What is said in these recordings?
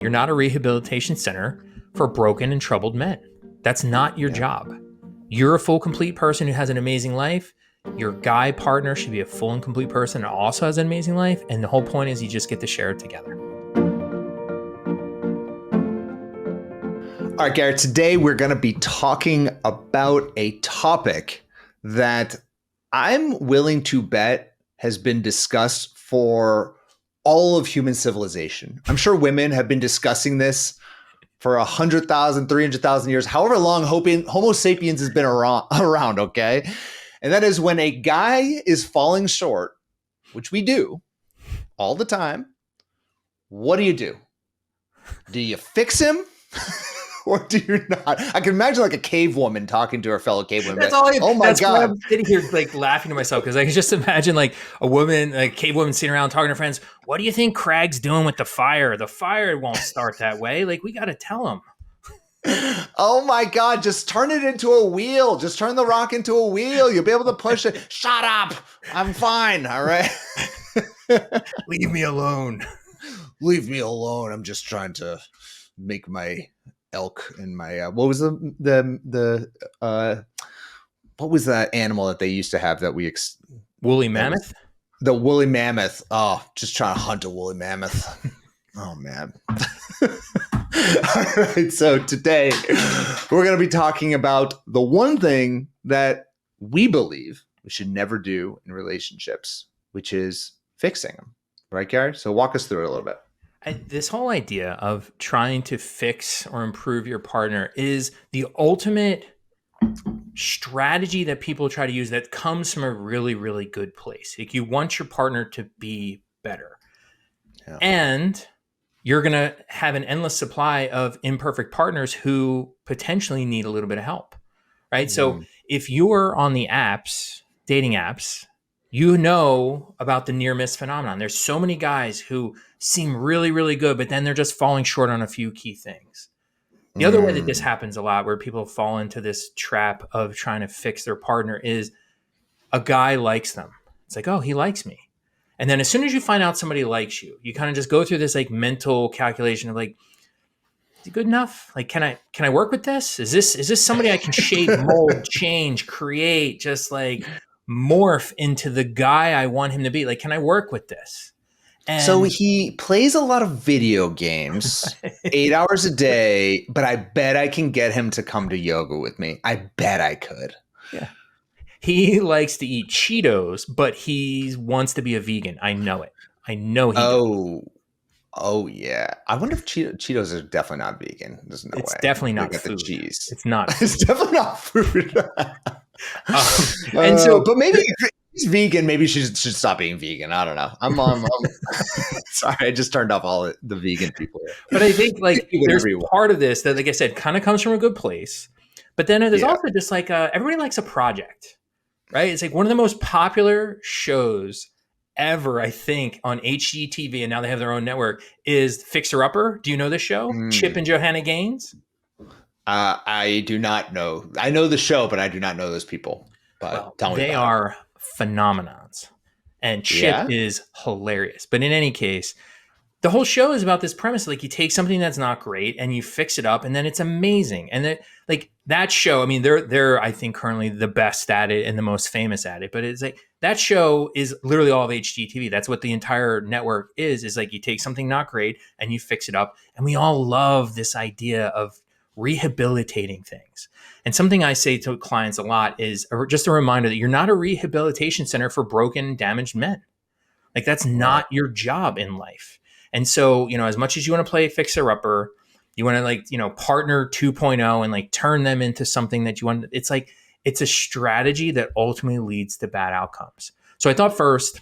You're not a rehabilitation center for broken and troubled men. That's not your job. You're a full, complete person who has an amazing life. Your guy partner should be a full and complete person and also has an amazing life. And the whole point is you just get to share it together. All right, Garrett, today we're going to be talking about a topic that I'm willing to bet has been discussed for all of human civilization. I'm sure women have been discussing this for 100,000, 300,000 years, however long Homo sapiens has been around, okay? And that is when a guy is falling short, which we do all the time, what do you do? Do you fix him? Or do you not? I can imagine like a cave woman talking to her fellow cave woman. That's all. Oh my God. I'm sitting here like laughing to myself because I can just imagine like a woman, like cave woman sitting around talking to her friends. What do you think Craig's doing with the fire? The fire won't start that way. Like we got to tell him. Oh my God, just turn it into a wheel. Just turn the rock into a wheel. You'll be able to push it. Shut up. I'm fine. All right. Leave me alone. Leave me alone. I'm just trying to make my elk and my what was the what was that animal that they used to have that we woolly mammoth? The woolly mammoth. Oh, just trying to hunt a woolly mammoth. Oh man. All right, so today we're going to be talking about the one thing that we believe we should never do in relationships, which is fixing them. Right, Gary? So walk us through it a little bit. This whole idea of trying to fix or improve your partner is the ultimate strategy that people try to use that comes from a really, really good place. Like you want your partner to be better. Yeah. And you're going to have an endless supply of imperfect partners who potentially need a little bit of help, right? So if you're on the apps, dating apps, you know about the near miss phenomenon. There's so many guys who seem really, really good, but then they're just falling short on a few key things. The other way that this happens a lot, where people fall into this trap of trying to fix their partner, is a guy likes them. It's like, oh, he likes me. And then as soon as you find out somebody likes you, you kind of just go through this like mental calculation of like, is it good enough? Like, can I work with this? Is this somebody I can shape, mold, change, create, just like morph into the guy I want him to be? Like, can I work with this? And so he plays a lot of video games, 8 hours a day, but I bet I can get him to come to yoga with me. I bet I could. Yeah. He likes to eat Cheetos, but he wants to be a vegan. I know it. I know he does. Oh yeah. I wonder if Cheetos are definitely not vegan. There's no way. It's definitely not food. The cheese. It's not food. It's definitely not food. And so, but maybe if he's vegan, maybe she should stop being vegan. I don't know. I'm sorry. I just turned off all the vegan people here. But I think like there's part of this that, like I said, kind of comes from a good place. But then there's also just like everybody likes a project. Right? It's like one of the most popular shows ever, I think, on HGTV, and now they have their own network, is Fixer Upper. Do you know this show? Chip and Johanna Gaines? I do not know. I know the show, but I do not know those people. But tell me they are phenomenons. And Chip is hilarious. But in any case, the whole show is about this premise. Like you take something that's not great and you fix it up and then it's amazing. And that show, I mean, they're, I think currently the best at it and the most famous at it, but it's like that show is literally all of HGTV. That's what the entire network is like you take something not great and you fix it up. And we all love this idea of rehabilitating things. And something I say to clients a lot is just a reminder that you're not a rehabilitation center for broken and damaged men. Like that's not your job in life. And so, as much as you want to play fixer upper, you want to partner 2.0 and like turn them into something that you want. It's like, it's a strategy that ultimately leads to bad outcomes. So I thought first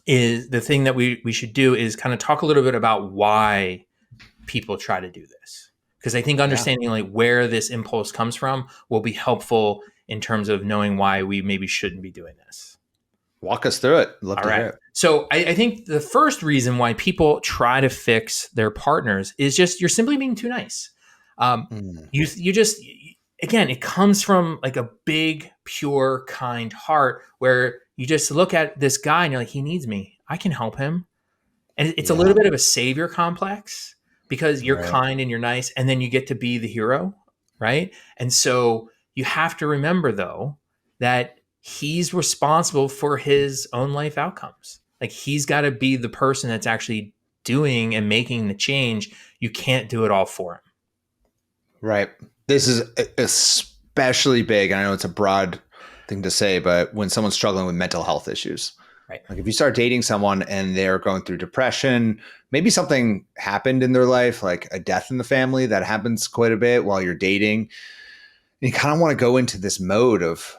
is the thing that we should do is kind of talk a little bit about why people try to do this. Because I think understanding like where this impulse comes from will be helpful in terms of knowing why we maybe shouldn't be doing this. Walk us through it. Love to hear it. So I think the first reason why people try to fix their partners is just you're simply being too nice. You just, again, it comes from like a big, pure, kind heart where you just look at this guy and you're like, he needs me. I can help him. And it's a little bit of a savior complex because you're Right. kind and you're nice, and then you get to be the hero, right? And so you have to remember though that he's responsible for his own life outcomes. Like he's got to be the person that's actually doing and making the change. You can't do it all for him. Right. This is especially big. And I know it's a broad thing to say, but when someone's struggling with mental health issues, Right. like if you start dating someone and they're going through depression, maybe something happened in their life, like a death in the family that happens quite a bit while you're dating. And you kind of want to go into this mode of,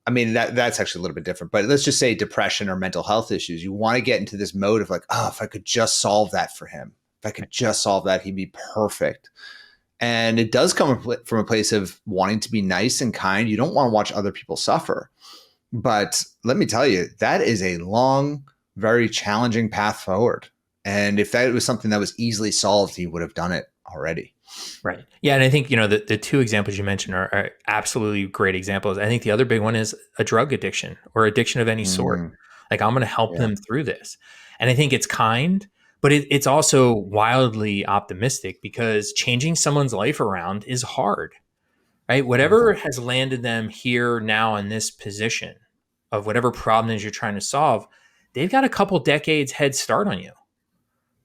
I mean, that's actually a little bit different, but let's just say depression or mental health issues. You want to get into this mode of like, oh, if I could just solve that for him, if I could just solve that, he'd be perfect. And it does come from a place of wanting to be nice and kind. You don't want to watch other people suffer. But let me tell you, that is a long, very challenging path forward. And if that was something that was easily solved, he would have done it already. Right. Yeah. And I think, the two examples you mentioned are absolutely great examples. I think the other big one is a drug addiction or addiction of any sort. Mm, Like I'm going to help yeah. them through this. And I think it's kind, but it's also wildly optimistic because changing someone's life around is hard, right? Whatever Mhm. has landed them here now in this position of whatever problem is you're trying to solve, they've got a couple decades head start on you,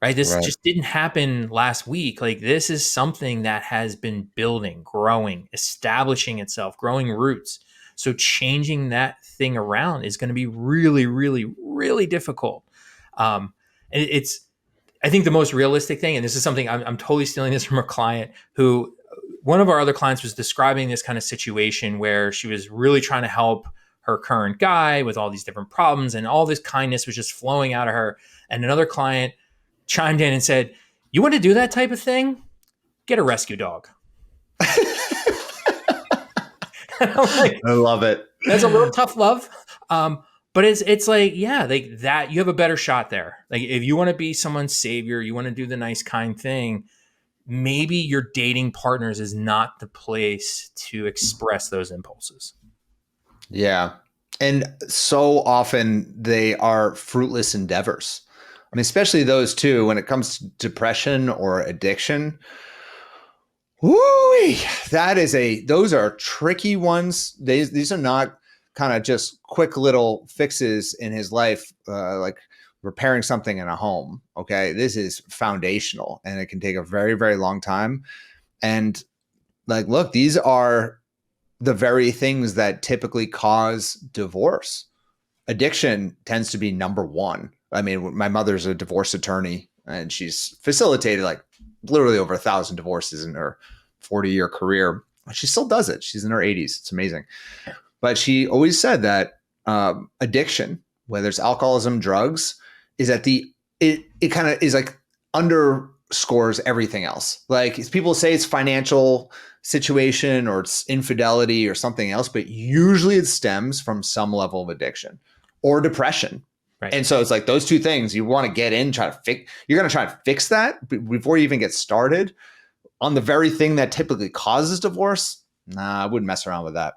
right? This Right. just didn't happen last week. Like this is something that has been building, growing, establishing itself, growing roots. So changing that thing around is going to be really, really, really difficult. And it's, I think the most realistic thing, and this is something I'm totally stealing this from a client who, one of our other clients was describing this kind of situation where she was really trying to help her current guy with all these different problems and all this kindness was just flowing out of her. And another client chimed in and said, "You want to do that type of thing? Get a rescue dog." And I'm like, I love it. that's a little tough love. But it's like, yeah, like that, you have a better shot there. Like if you want to be someone's savior, you want to do the nice, kind thing, maybe your dating partners is not the place to express those impulses. Yeah. And so often they are fruitless endeavors. I mean, especially those two when it comes to depression or addiction. Woo! Those are tricky ones. These are not kind of just quick little fixes in his life, like repairing something in a home. Okay. This is foundational and it can take a very, very long time. And like, look, these are the very things that typically cause divorce. Addiction tends to be number one. I mean, my mother's a divorce attorney and she's facilitated like literally over 1,000 divorces in her 40-year career. She still does it. She's in her 80s. It's amazing. But she always said that addiction, whether it's alcoholism, drugs, is at it kind of is like underscores everything else. Like people say it's financial situation or it's infidelity or something else, but usually it stems from some level of addiction or depression. Right. And so it's like those two things you want to get in, try to fix. You're going to try to fix that before you even get started on the very thing that typically causes divorce. Nah, I wouldn't mess around with that.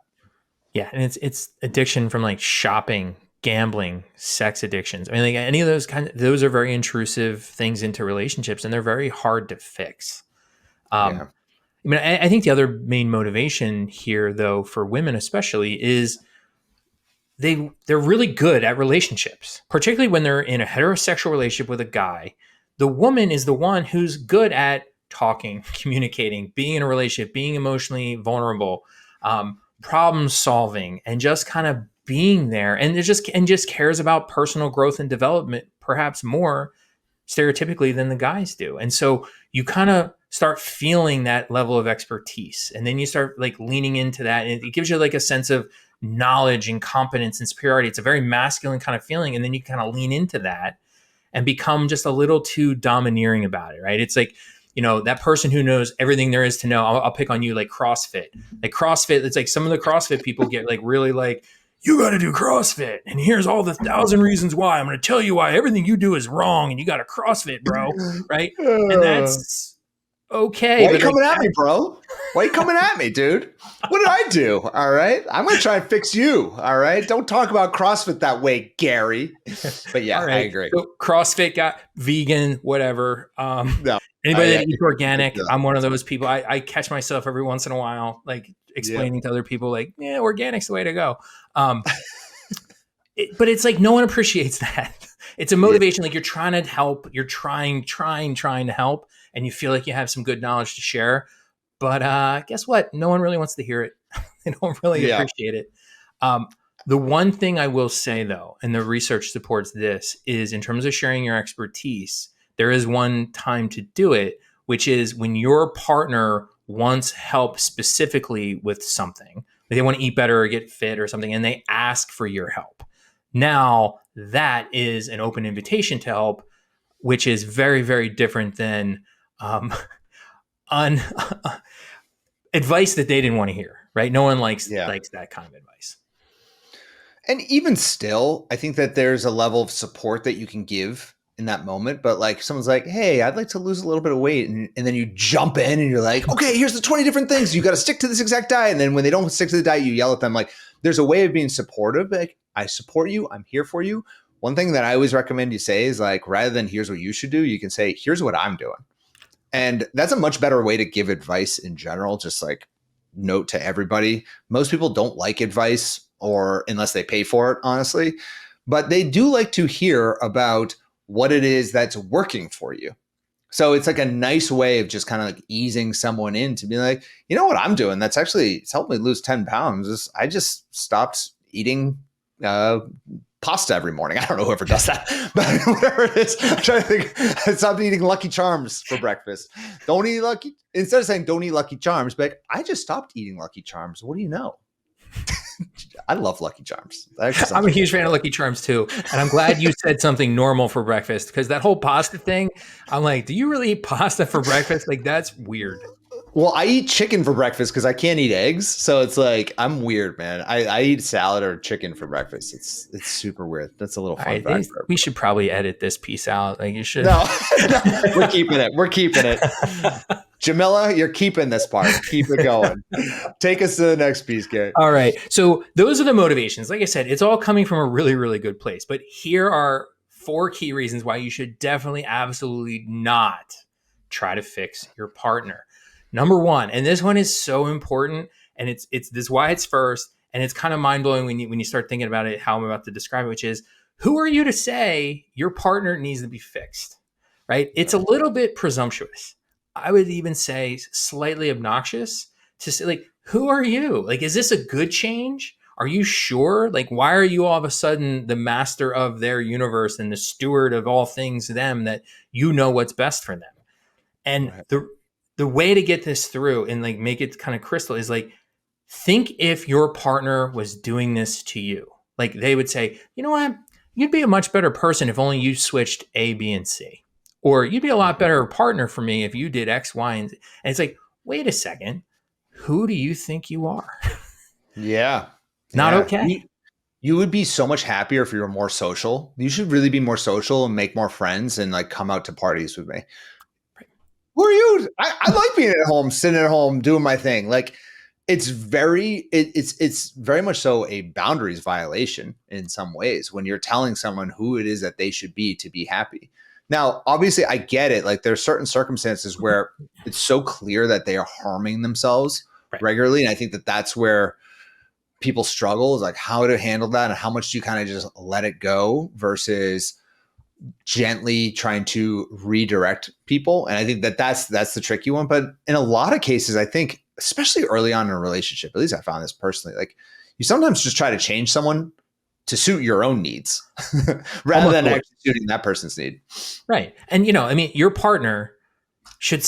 Yeah. And it's addiction from like shopping, gambling, sex addictions. I mean, like any of those are very intrusive things into relationships and they're very hard to fix. Yeah. I mean, I think the other main motivation here, though, for women especially, is they're really good at relationships, particularly when they're in a heterosexual relationship with a guy. The woman is the one who's good at talking, communicating, being in a relationship, being emotionally vulnerable, problem solving, and just kind of being there, and just cares about personal growth and development, perhaps more stereotypically than the guys do. And so you kind of start feeling that level of expertise. And then you start like leaning into that. And it gives you like a sense of knowledge and competence and superiority. It's a very masculine kind of feeling. And then you kind of lean into that and become just a little too domineering about it, right? It's like, that person who knows everything there is to know. I'll pick on you, like CrossFit. Like CrossFit, it's like some of the CrossFit people get like really like, you got to do CrossFit. And here's all the 1,000 reasons why. I'm going to tell you why everything you do is wrong and you got to CrossFit, bro. Right. And that's okay, Why are you but like coming at me, bro? Why are you coming at me, dude? What did I do? All right. I'm going to try and fix you. All right. Don't talk about CrossFit that way, Gary. But all yeah, I right. agree. So CrossFit got vegan, whatever. No, Anybody yeah, that eats organic, ridiculous. I'm one of those people. I catch myself every once in a while, like Yeah. explaining to other people, like, yeah, organic's the way to go. Um, but it's like no one appreciates that. It's a Yeah. motivation. Like you're trying to help, you're trying to help, and you feel like you have some good knowledge to share. But guess what? No one really wants to hear it. They don't really Yeah. appreciate it. Um, the one thing I will say though, and the research supports this, is in terms of sharing your expertise, there is one time to do it, which is when your partner wants help specifically with something. Like they want to eat better or get fit or something, and they ask for your help. Now, that is an open invitation to help, which is very, very different than um, un- advice that they didn't want to hear, right? No one Yeah. likes that kind of advice. And even still, I think that there's a level of support that you can give in that moment. But like someone's like, hey, I'd like to lose a little bit of weight. And then you jump in and you're like, okay, here's the 20 different things. You got to stick to this exact diet. And then when they don't stick to the diet, you yell at them. Like there's a way of being supportive. Like I support you. I'm here for you. One thing that I always recommend you say is like, rather than here's what you should do, you can say, here's what I'm doing. And that's a much better way to give advice in general. Just like note to everybody. Most people don't like advice or unless they pay for it, honestly, but they do like to hear about what it is that's working for you. So it's like a nice way of just kind of like easing someone in to be like, you know what I'm doing? That's actually, it's helped me lose 10 pounds. I just stopped eating uh, pasta every morning. I don't know whoever does that, but whatever it is, I'm trying to think. I stopped eating Lucky Charms for breakfast. Don't eat Lucky, instead of saying don't eat Lucky Charms, but I just stopped eating Lucky Charms. What do you know? I love Lucky Charms. I'm a huge fan of Lucky Charms too. And I'm glad you said something normal for breakfast because that whole pasta thing, I'm like, do you really eat pasta for breakfast? Like, that's weird. Well, I eat chicken for breakfast because I can't eat eggs. So it's like I'm weird, man. I eat salad or chicken for breakfast. It's super weird. That's a little All fun right. fact for We should probably edit this piece out. Like, you should. no, no, we're keeping it. We're keeping it. Jamila, you're keeping this part. Keep it going. Take us to the next piece, Gary. All right. So those are the motivations. Like I said, it's all coming from a really, really good place. But here are 4 key reasons why you should definitely, absolutely not try to fix your partner. Number 1, and this one is so important, and it's this is why it's first, and it's kind of mind blowing when you start thinking about it, how I'm about to describe it, which is who are you to say your partner needs to be fixed, right? It's a little bit presumptuous. I would even say slightly obnoxious to say, like, who are you? Like, is this a good change? Are you sure? Like, why are you all of a sudden the master of their universe and the steward of all things them that you know what's best for them? And Right. the way to get this through and like make it kind of crystal is like, think if your partner was doing this to you. Like they would say, you know what? You'd be a much better person if only you switched A, B, and C. Or you'd be a lot better partner for me if you did X, Y, and Z. And it's like, wait a second. Who do you think you are? Yeah. Not Yeah. okay. You would be so much happier if you were more social. You should really be more social and make more friends and like come out to parties with me. Who are you? I like being at home, sitting at home, doing my thing. Like it's very much so a boundaries violation in some ways when you're telling someone who it is that they should be to be happy. Now, obviously, I get it. Like there's certain circumstances where it's so clear that they are harming themselves Right. regularly, and I think that that's where people struggle is like how to handle that and how much do you kind of just let it go versus gently trying to redirect people. And I think that that's the tricky one. But in a lot of cases, I think, especially early on in a relationship, at least I found this personally, like you sometimes just try to change someone to suit your own needs rather than actually suiting that person's need. Right. And I mean, your partner should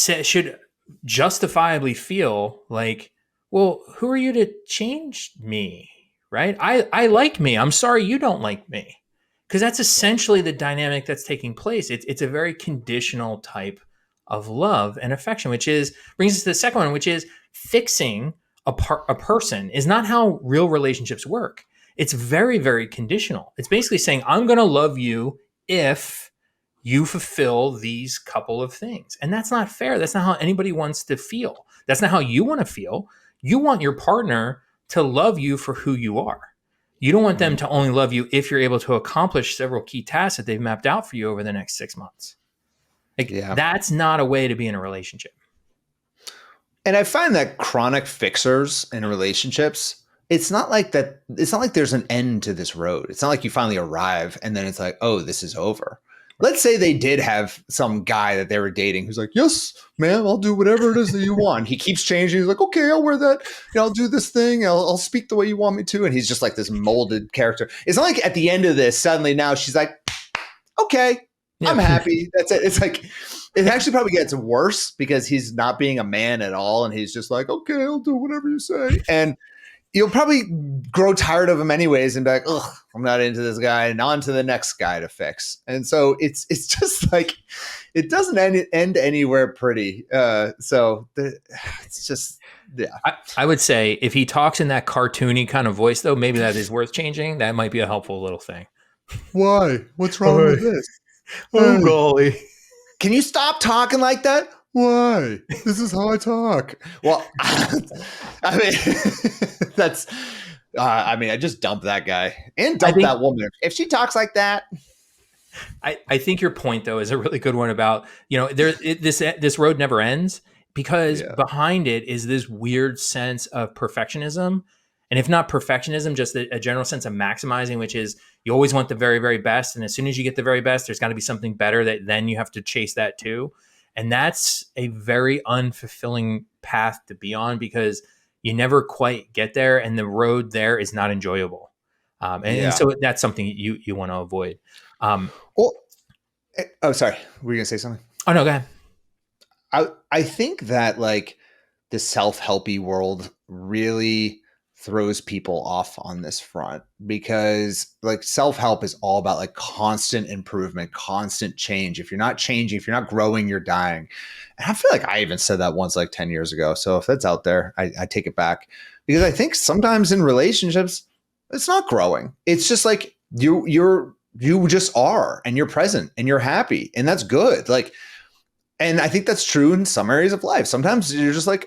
justifiably feel like, well, who are you to change me? Right? I like me. I'm sorry you don't like me. Because that's essentially the dynamic that's taking place. It's a very conditional type of love and affection, which brings us to the second one, which is fixing a person is not how real relationships work. It's very, very conditional. It's basically saying, I'm going to love you if you fulfill these couple of things. And that's not fair. That's not how anybody wants to feel. That's not how you want to feel. You want your partner to love you for who you are. You don't want them Mm. to only love you if you're able to accomplish several key tasks that they've mapped out for you over the next 6 months. Like, Yeah. that's not a way to be in a relationship. And I find that chronic fixers in relationships, it's not like that. It's not like there's an end to this road. It's not like you finally arrive and then it's like, oh, this is over. Let's say they did have some guy that they were dating who's like, yes, ma'am, I'll do whatever it is that you want. He keeps changing. He's like, okay, I'll wear that. I'll do this thing. I'll speak the way you want me to. And he's just like this molded character. It's not like at the end of this, suddenly now she's like, okay, Yeah. I'm happy. That's it. It's like, it actually probably gets worse because he's not being a man at all. And he's just like, okay, I'll do whatever you say. And you'll probably grow tired of him anyways and be like, ugh, I'm not into this guy, and on to the next guy to fix. And so it's just like, it doesn't end anywhere pretty. It's just, yeah. I would say if he talks in that cartoony kind of voice, though, maybe that is worth changing. That might be a helpful little thing. Why? What's wrong with this? Oh, golly. Can you stop talking like that? Why? This is how I talk. Well, I mean, that's, I just dump that guy and dump that woman. If she talks like that. I think your point, though, is a really good one about, this road never ends, because behind it is this weird sense of perfectionism. And if not perfectionism, just a general sense of maximizing, which is you always want the very, very best. And as soon as you get the very best, there's got to be something better that then you have to chase that too. And that's a very unfulfilling path to be on, because you never quite get there and the road there is not enjoyable. And so that's something you want to avoid. Sorry. Were you going to say something? Oh, no, go ahead. I think that like the self-helpy world really throws people off on this front, because like self-help is all about like constant improvement, constant change. If you're not changing, if you're not growing, you're dying. And I feel like I even said that once like 10 years ago. So if that's out there, I take it back, because I think sometimes in relationships, it's not growing. It's just like you just are, and you're present and you're happy, and that's good. Like, and I think that's true in some areas of life. Sometimes you're just like,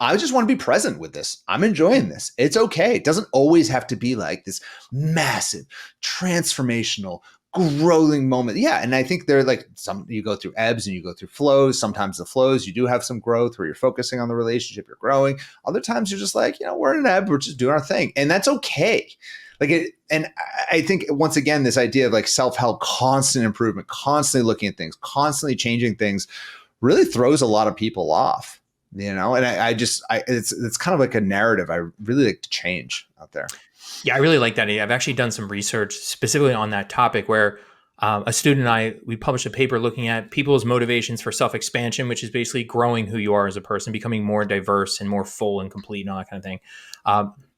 I just want to be present with this. I'm enjoying this. It's okay. It doesn't always have to be like this massive, transformational, growing moment. Yeah. And I think they're like you go through ebbs and you go through flows. Sometimes the flows, you do have some growth where you're focusing on the relationship, you're growing. Other times you're just like, we're in an ebb, we're just doing our thing. And that's okay. And I think once again, this idea of like self-help, constant improvement, constantly looking at things, constantly changing things really throws a lot of people off. And it's kind of like a narrative I really like to change out there. Yeah, I really like that idea. I've actually done some research specifically on that topic, where a student and we published a paper looking at people's motivations for self-expansion, which is basically growing who you are as a person, becoming more diverse and more full and complete and all that kind of thing,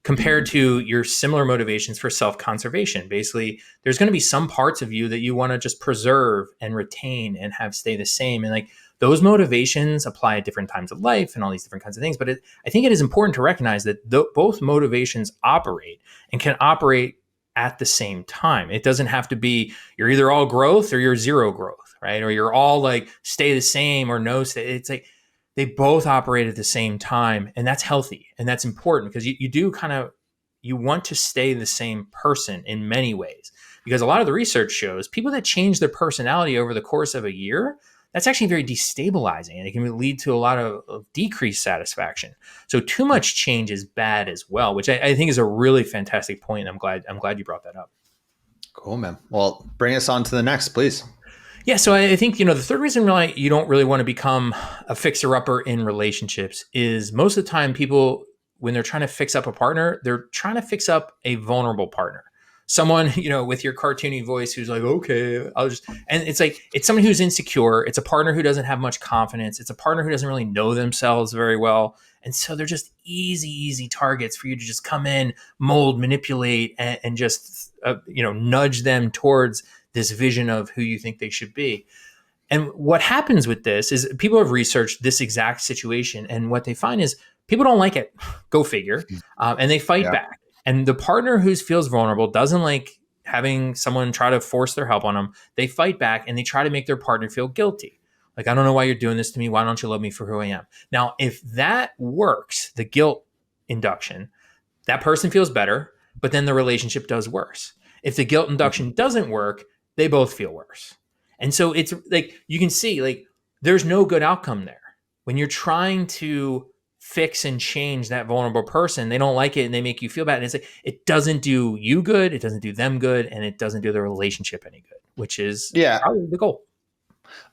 compared to your similar motivations for self-conservation. Basically, there's going to be some parts of you that you want to just preserve and retain and have stay the same. And like, those motivations apply at different times of life and all these different kinds of things. But I think it is important to recognize that both motivations operate and can operate at the same time. It doesn't have to be you're either all growth or you're zero growth, right? Or you're all like stay the same or no stay. It's like they both operate at the same time, and that's healthy and that's important, because you want to stay the same person in many ways, because a lot of the research shows people that change their personality over the course of a year, that's actually very destabilizing, and it can lead to a lot of decreased satisfaction. So too much change is bad as well, which I think is a really fantastic point. I'm glad you brought that up. Cool, man. Well, bring us on to the next, please. Yeah, so I think, the third reason why you don't really want to become a fixer-upper in relationships is most of the time people, when they're trying to fix up a partner, they're trying to fix up a vulnerable partner. Someone, with your cartoony voice who's like, okay, and it's like, it's someone who's insecure. It's a partner who doesn't have much confidence. It's a partner who doesn't really know themselves very well. And so they're just easy targets for you to just come in, mold, manipulate, and just, nudge them towards this vision of who you think they should be. And what happens with this is people have researched this exact situation. And what they find is people don't like it. Go figure. And they fight back. And the partner who feels vulnerable doesn't like having someone try to force their help on them, they fight back and they try to make their partner feel guilty. Like, I don't know why you're doing this to me. Why don't you love me for who I am? Now, if that works, the guilt induction, that person feels better, but then the relationship does worse. If the guilt induction doesn't work, they both feel worse. And so it's like you can see, like, there's no good outcome there. When you're trying to fix and change that vulnerable person, they don't like it and they make you feel bad. And it's like it doesn't do you good, it doesn't do them good, and it doesn't do the relationship any good, which is Yeah. probably the goal.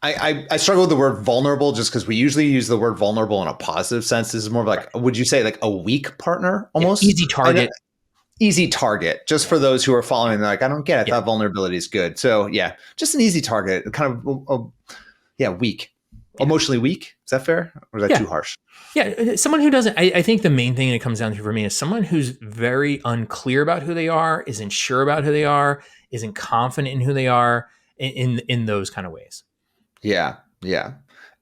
I struggle with the word vulnerable just because we usually use the word vulnerable in a positive sense. This is more of like, would you say like a weak partner Yeah, almost? easy target. Easy target, just for those who are following. They're like, I don't get it. I Yeah. thought vulnerability is good. So yeah, just an easy target. Kind of, yeah, weak. Yeah. Emotionally weak. Is that fair? Or is that too harsh? Yeah, someone who doesn't. I think the main thing it comes down to for me is someone who's very unclear about who they are, isn't sure about who they are, isn't confident in who they are, in those kind of ways. Yeah, yeah.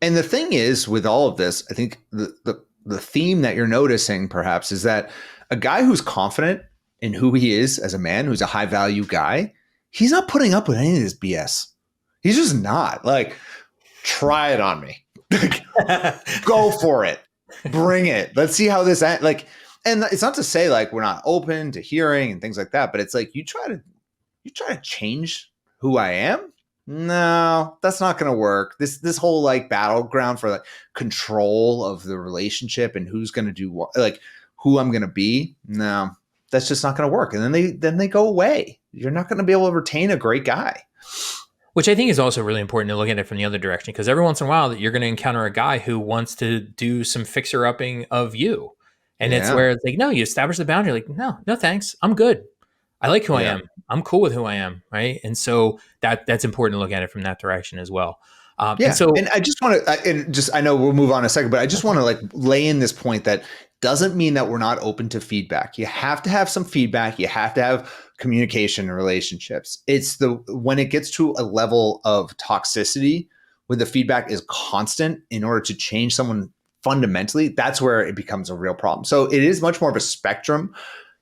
And the thing is, with all of this, I think the theme that you're noticing perhaps is that a guy who's confident in who he is as a man, who's a high value guy, he's not putting up with any of this BS. He's just not. Like, try it on me. Go for it. Bring it. Let's see how this like. And it's not to say like we're not open to hearing and things like that, but it's like you try to change who I am. No, that's not going to work. This whole like battleground for like control of the relationship and who's going to do what, like who I'm going to be. No, that's just not going to work. And then they go away. You're not going to be able to retain a great guy. Which I think is also really important to look at it from the other direction, because every once in a while that you're going to encounter a guy who wants to do some fixer upping of you. And it's Yeah. where it's like, no, you establish the boundary. Like, no, thanks. I'm good. I like who I Yeah. am. I'm cool with who I am. Right. And so that's important to look at it from that direction as well. Yeah. And so, And I just want to, and just, I know we'll move on in a second, but I just want to like lay in this point that doesn't mean that we're not open to feedback. You have to have some feedback. You have to have communication in relationships. It's when it gets to a level of toxicity where the feedback is constant in order to change someone fundamentally, that's where it becomes a real problem. So it is much more of a spectrum.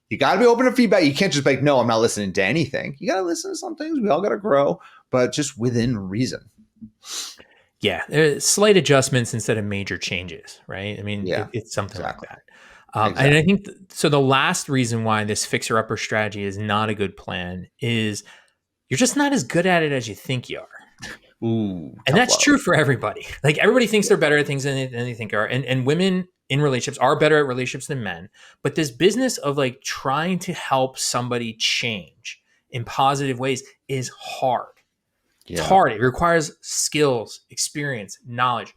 You got to be open to feedback. You can't just be like, no, I'm not listening to anything. You got to listen to some things. We all got to grow, but just within reason. Yeah, slight adjustments instead of major changes, right? I mean, Yeah, it's something exactly. like that. Exactly. And I think so. The last reason why this fixer upper strategy is not a good plan is you're just not as good at it as you think you are. Ooh, And that's love. true for everybody. Like everybody thinks they're better at things than they think are. And women in relationships are better at relationships than men. But this business of like trying to help somebody change in positive ways is hard. It's hard. It requires skills, experience, knowledge.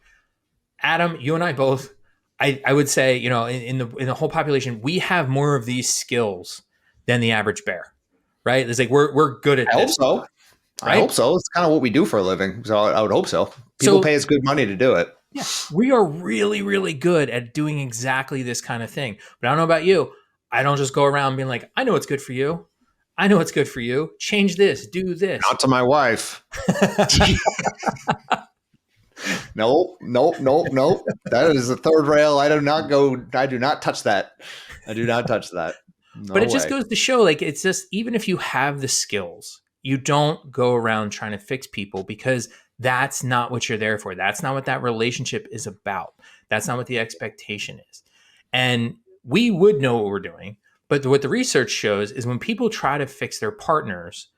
Adam, you and I both, I would say, in the whole population, we have more of these skills than the average bear, right? It's like we're good at I hope this. so. Right? I hope so. It's kind of what we do for a living. So I would hope so. People pay us good money to do it. Yeah, we are really, really good at doing exactly this kind of thing. But I don't know about you. I don't just go around being like, I know what's good for you. I know what's good for you. Change this, do this. Not to my wife. Nope. That is the third rail. I do not touch that. I do not touch that. No But it way. just goes to show, like, it's just, even if you have the skills, you don't go around trying to fix people, because that's not what you're there for. That's not what that relationship is about. That's not what the expectation is. And we would know what we're doing. But what the research shows is when people try to fix their partners,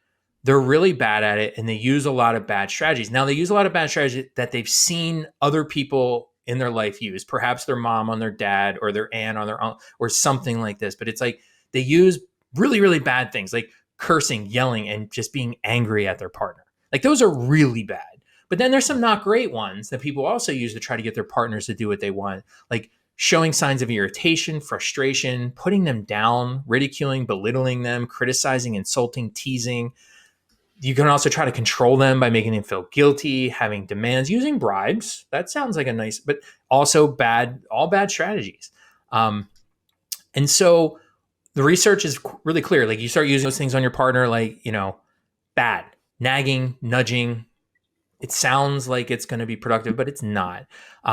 they're really bad at it and they use a lot of bad strategies. Now, they use a lot of bad strategies that they've seen other people in their life use, perhaps their mom on their dad or their aunt on their own or something like this. But it's like they use really, really bad things like cursing, yelling, and just being angry at their partner. Like those are really bad. But then there's some not great ones that people also use to try to get their partners to do what they want, like showing signs of irritation, frustration, putting them down, ridiculing, belittling them, criticizing, insulting, teasing. You can also try to control them by making them feel guilty, having demands, using bribes. That sounds like a nice, but also all bad strategies. And so the research is really clear. Like you start using those things on your partner, like, bad, nagging, nudging. It sounds like it's going to be productive, but it's not.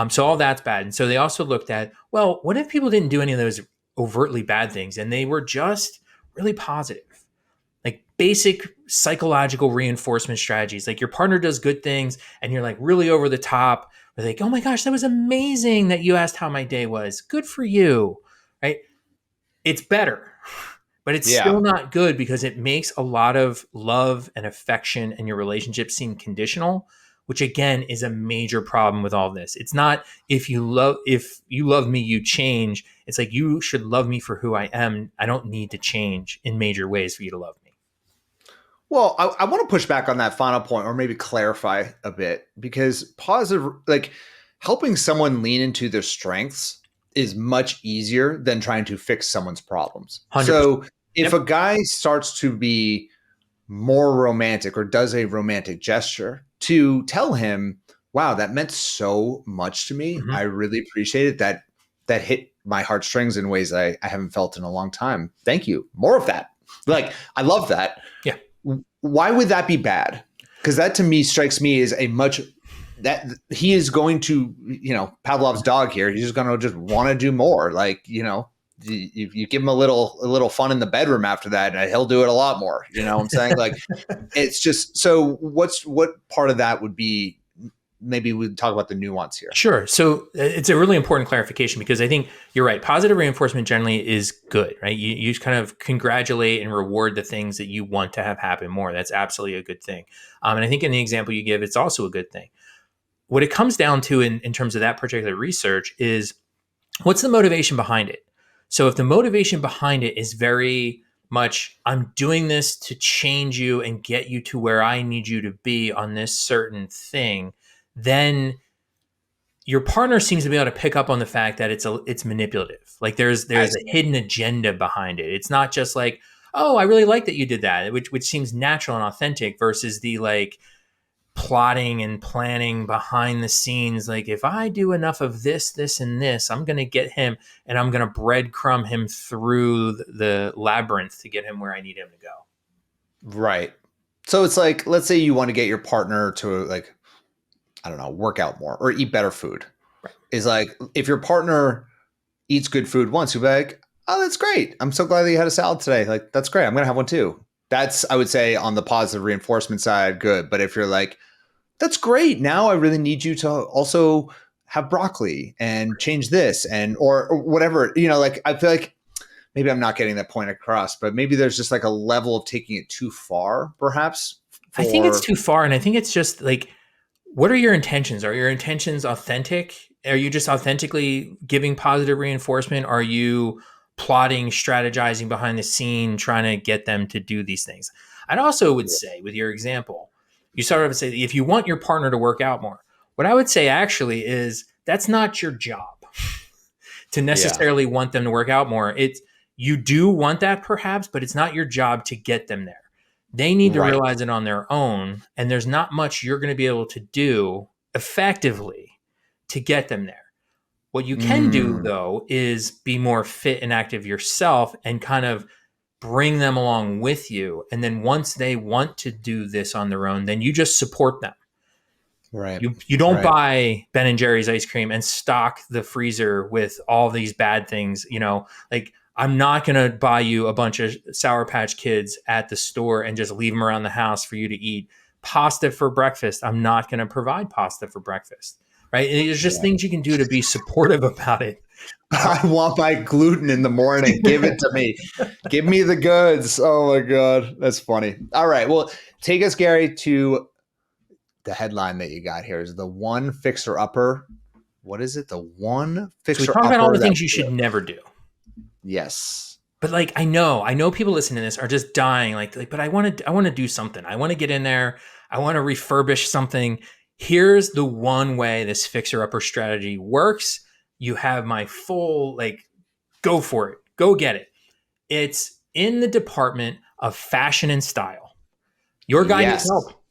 So all that's bad. And so they also looked at, well, what if people didn't do any of those overtly bad things and they were just really positive? Like basic psychological reinforcement strategies. Like your partner does good things and you're like really over the top. Or like, oh my gosh, that was amazing that you asked how my day was. Good for you. Right? It's better, but it's still Yeah. not good because it makes a lot of love and affection and your relationship seem conditional, which again is a major problem with all this. It's not if you love me, you change. It's like you should love me for who I am. I don't need to change in major ways for you to love me. Well, I want to push back on that final point or maybe clarify a bit because positive, like helping someone lean into their strengths is much easier than trying to fix someone's problems. 100%. So if Yep. a guy starts to be more romantic or does a romantic gesture, to tell him, wow, that meant so much to me. I Hmm. really appreciate it. That hit my heartstrings in ways I haven't felt in a long time. Thank you. More of that. Like, I love that. Yeah. Why would that be bad? Because that to me strikes me as a much that he is going to, Pavlov's dog here. He's just going to just want to do more. Like, you give him a little fun in the bedroom after that, and he'll do it a lot more. You know what I'm saying? Like, it's just so. What part of that would be? Maybe we talk about the nuance here. Sure. So it's a really important clarification because I think you're right. Positive reinforcement generally is good, right? You kind of congratulate and reward the things that you want to have happen more. That's absolutely a good thing. And I think in the example you give, it's also a good thing. What it comes down to in terms of that particular research is what's the motivation behind it? So if the motivation behind it is very much, I'm doing this to change you and get you to where I need you to be on this certain thing, then your partner seems to be able to pick up on the fact that it's manipulative. Like I there's a hidden agenda behind it. It's not just like, oh, I really like that you did that, which seems natural and authentic versus the like plotting and planning behind the scenes. Like if I do enough of this, this, and this, I'm gonna get him and I'm gonna breadcrumb him through the labyrinth to get him where I need him to go. right. So it's like, let's say you want to get your partner to like, I don't know, work out more or eat better food. Right. Is like if your partner eats good food once, you'll be like, oh, that's great. I'm so glad that you had a salad today. Like, that's great. I'm going to have one too. That's, I would say, on the positive reinforcement side, good. But if you're like, that's great. Now I really need you to also have broccoli and change this or whatever, like I feel like maybe I'm not getting that point across, but maybe there's just like a level of taking it too far, perhaps I think it's for, too far, and I think it's just like, what are your intentions? Are your intentions authentic? Are you just authentically giving positive reinforcement? Are you plotting, strategizing behind the scene, trying to get them to do these things? I'd also would say, with your example, you started to say if you want your partner to work out more, what I would say actually is that's not your job to yeah, necessarily want them to work out more. It's you do want that perhaps, but it's not your job to get them there. They need to right. realize it on their own, and there's not much you're going to be able to do effectively to get them there. What you can do Mm, though is be more fit and active yourself and kind of bring them along with you. And then once they want to do this on their own, then you just support them. right, You don't right. buy Ben and Jerry's ice cream and stock the freezer with all these bad things, like I'm not going to buy you a bunch of Sour Patch Kids at the store and just leave them around the house for you to eat. Pasta for breakfast. I'm not going to provide pasta for breakfast. Right. And there's just Yeah. things you can do to be supportive about it. I want my gluten in the morning. Give it to me. Give me the goods. Oh my God. That's funny. All right. Well, take us, Gary, to the headline that you got here is the one fixer upper. What is it? The one So we fixer talk about all upper the that things you should never do. yes. But like I know people listening to this are just dying. But I want to do something. I want to get in there. I want to refurbish something. Here's the one way this fixer upper strategy works. You have my full go for it. Go get it. It's in the department of fashion and style. Your guy needs Yes, help.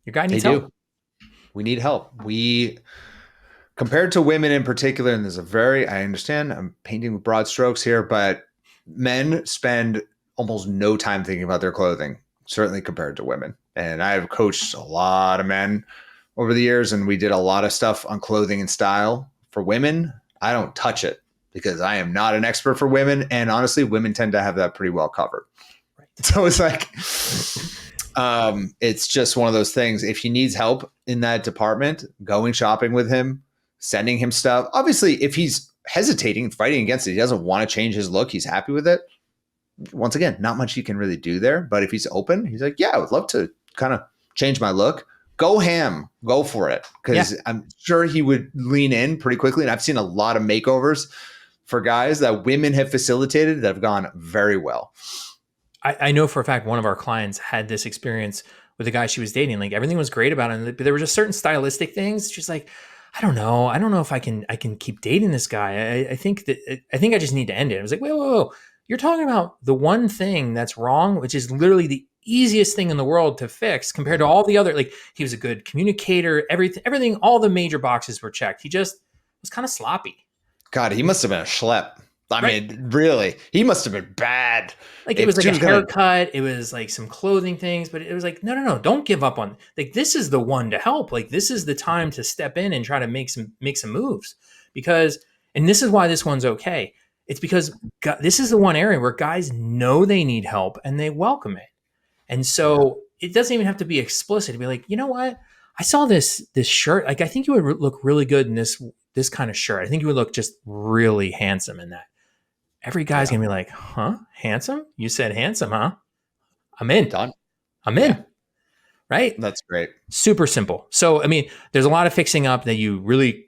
Your guy they needs help. do. We need help. We compared to women in particular, and there's a very, I understand I'm painting with broad strokes here, but men spend almost no time thinking about their clothing, certainly compared to women. And I've coached a lot of men over the years, and we did a lot of stuff on clothing and style. For women, I don't touch it. because I am not an expert for women. And honestly, women tend to have that pretty well covered. Right. So it's like, it's just one of those things. If he needs help in that department, going shopping with him, sending him stuff. Obviously, if he's hesitating, fighting against it, he doesn't want to change his look, he's happy with it. Once again, not much you can really do there. But if he's open, he's like, yeah, I would love to kind of change my look. Go ham, go for it. Because I'm sure he would lean in pretty quickly. And I've seen a lot of makeovers for guys that women have facilitated that have gone very well. I know for a fact one of our clients had this experience with a guy she was dating. Like everything was great about it, but there were just certain stylistic things. She's like, I don't know. I don't know if I can keep dating this guy. I think I just need to end it. I was like, whoa. You're talking about the one thing that's wrong, which is literally the easiest thing in the world to fix compared to all the other. Like he was a good communicator, everything, all the major boxes were checked. He just was kind of sloppy. God, he must have been a schlep. I mean, really, he must have been bad. Like it was like a haircut, it was like some clothing things, but it was like, no, don't give up on. Like this is the one to help. Like this is the time to step in and try to make some moves, because, and this is why this one's okay. It's because this is the one area where guys know they need help and they welcome it, and so it doesn't even have to be explicit to be like, you know what, I saw this shirt. Like I think you would look really good in this kind of shirt. I think you would look just really handsome in that. Every guy's going to be like, huh? Handsome? You said handsome, huh? I'm in. Done. I'm in. Yeah. Right? That's great. Super simple. So, I mean, there's a lot of fixing up that you really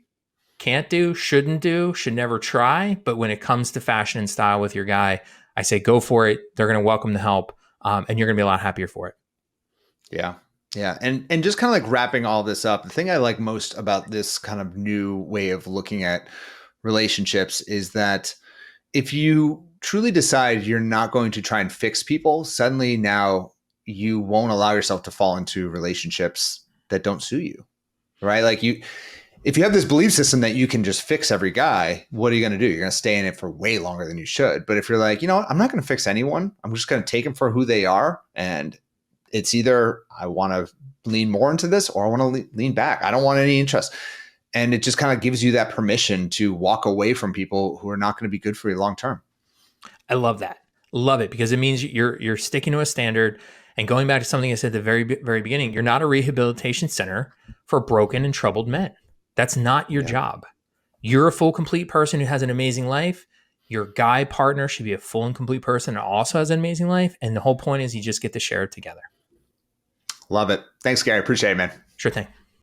can't do, shouldn't do, should never try. But when it comes to fashion and style with your guy, I say go for it. They're going to welcome the help, and you're going to be a lot happier for it. Yeah. Yeah. And just kind of like wrapping all this up, the thing I like most about this kind of new way of looking at relationships is that if you truly decide you're not going to try and fix people, suddenly now you won't allow yourself to fall into relationships that don't suit you, right? Like if you have this belief system that you can just fix every guy, what are you going to do? You're going to stay in it for way longer than you should. But if you're like, you know what, I'm not going to fix anyone. I'm just going to take them for who they are. And it's either I want to lean more into this or I want to lean back. I don't want any interest. And it just kind of gives you that permission to walk away from people who are not going to be good for you long term. I love that. Love it, because it means you're sticking to a standard. And going back to something I said at the very, very beginning, you're not a rehabilitation center for broken and troubled men. That's not your job. You're a full, complete person who has an amazing life. Your guy partner should be a full and complete person who also has an amazing life. And the whole point is you just get to share it together. Love it. Thanks, Gary. Appreciate it, man. Sure thing.